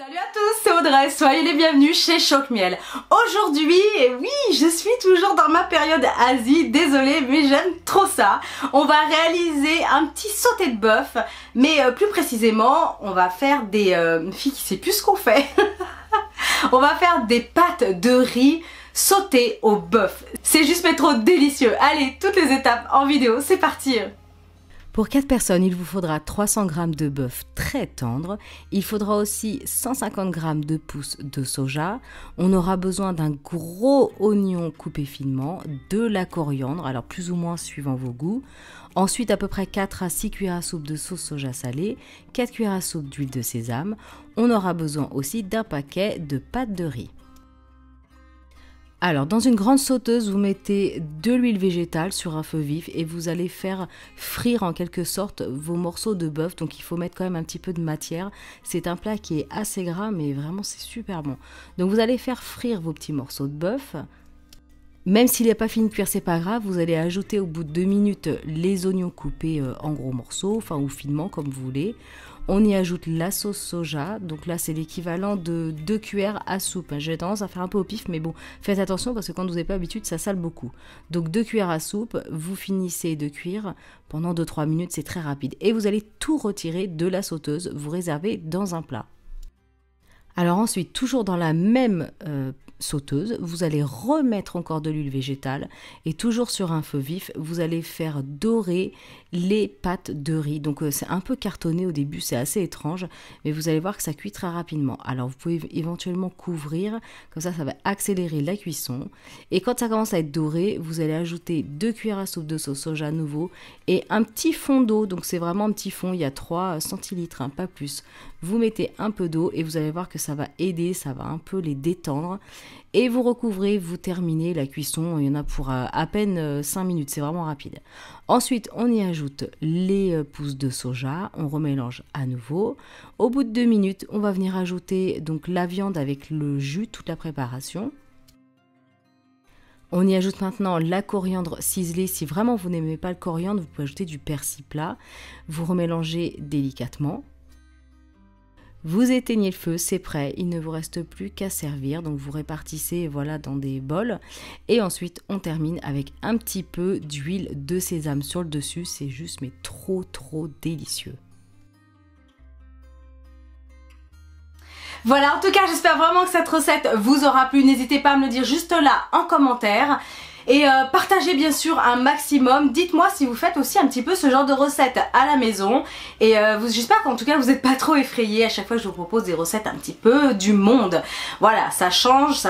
Salut à tous, c'est Audrey, soyez les bienvenus chez Choc Miel. Aujourd'hui, oui, je suis toujours dans ma période Asie, désolée, mais j'aime trop ça. On va réaliser un petit sauté de bœuf, mais plus précisément, on va faire des... fille qui sait plus ce qu'on fait. On va faire des pâtes de riz sautées au bœuf. C'est juste mais trop délicieux. Allez, toutes les étapes en vidéo, c'est parti. Pour 4 personnes, il vous faudra 300 g de bœuf très tendre. Il faudra aussi 150 g de pousses de soja. On aura besoin d'un gros oignon coupé finement, de la coriandre, alors plus ou moins suivant vos goûts. Ensuite, à peu près 4 à 6 cuillères à soupe de sauce soja salée, 4 cuillères à soupe d'huile de sésame. On aura besoin aussi d'un paquet de pâtes de riz. Alors, dans une grande sauteuse, vous mettez de l'huile végétale sur un feu vif et vous allez faire frire en quelque sorte vos morceaux de bœuf. Donc, il faut mettre quand même un petit peu de matière. C'est un plat qui est assez gras, mais vraiment, c'est super bon. Donc, vous allez faire frire vos petits morceaux de bœuf. Même s'il n'est pas fini de cuire, c'est pas grave. Vous allez ajouter au bout de 2 minutes les oignons coupés en gros morceaux, enfin ou finement comme vous voulez. On y ajoute la sauce soja, donc là c'est l'équivalent de 2 cuillères à soupe. J'ai tendance à faire un peu au pif, mais bon, faites attention parce que quand vous n'avez pas l'habitude, ça sale beaucoup. Donc 2 cuillères à soupe, vous finissez de cuire pendant 2-3 minutes, c'est très rapide. Et vous allez tout retirer de la sauteuse, vous réservez dans un plat. Alors ensuite, toujours dans la même sauteuse, vous allez remettre encore de l'huile végétale et toujours sur un feu vif, vous allez faire dorer les pâtes de riz. Donc c'est un peu cartonné au début, c'est assez étrange, mais vous allez voir que ça cuit très rapidement. Alors vous pouvez éventuellement couvrir, comme ça va accélérer la cuisson. Et quand ça commence à être doré, vous allez ajouter 2 cuillères à soupe de sauce soja à nouveau et un petit fond d'eau. Donc c'est vraiment un petit fond, il y a 3 centilitres, hein, pas plus. Vous mettez un peu d'eau et vous allez voir que ça va aider, ça va un peu les détendre. Et vous recouvrez, vous terminez la cuisson, il y en a pour à peine 5 minutes, c'est vraiment rapide. Ensuite, on y ajoute les pousses de soja, on remélange à nouveau. Au bout de 2 minutes, on va venir ajouter donc la viande avec le jus, toute la préparation. On y ajoute maintenant la coriandre ciselée. Si vraiment vous n'aimez pas le coriandre, vous pouvez ajouter du persil plat. Vous remélangez délicatement. Vous éteignez le feu, c'est prêt, il ne vous reste plus qu'à servir, donc vous répartissez voilà dans des bols et ensuite on termine avec un petit peu d'huile de sésame sur le dessus, c'est juste mais trop délicieux. Voilà, en tout cas j'espère vraiment que cette recette vous aura plu, n'hésitez pas à me le dire juste là en commentaire. Et partagez bien sûr un maximum, dites-moi si vous faites aussi un petit peu ce genre de recettes à la maison. Et j'espère qu'en tout cas vous n'êtes pas trop effrayés à chaque fois que je vous propose des recettes un petit peu du monde. Voilà, ça change,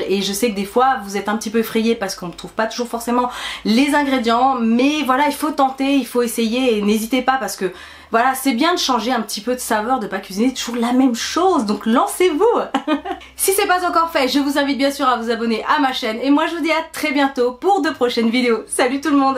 et je sais que des fois vous êtes un petit peu effrayés parce qu'on ne trouve pas toujours forcément les ingrédients. Mais voilà, il faut tenter, il faut essayer et n'hésitez pas parce que voilà, c'est bien de changer un petit peu de saveur, de pas cuisiner toujours la même chose, donc lancez-vous. Si c'est pas encore fait, je vous invite bien sûr à vous abonner à ma chaîne et moi je vous dis à très bientôt pour de prochaines vidéos. Salut tout le monde!